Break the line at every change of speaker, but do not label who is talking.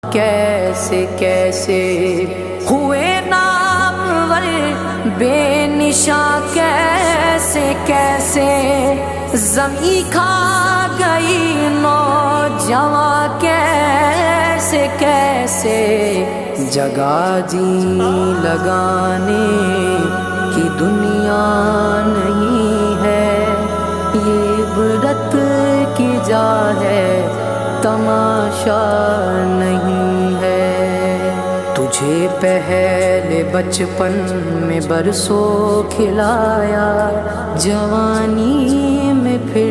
कैसे कैसे हुए नामवर बेनिशा, कैसे कैसे ज़मीं खा गई नौजवां, कैसे कैसे जगह जी लगाने की दुनिया नहीं है। ये इबरत की जा है, तमाशा नहीं है। तुझे पहले बचपन में बरसों खिलाया, जवानी में फिर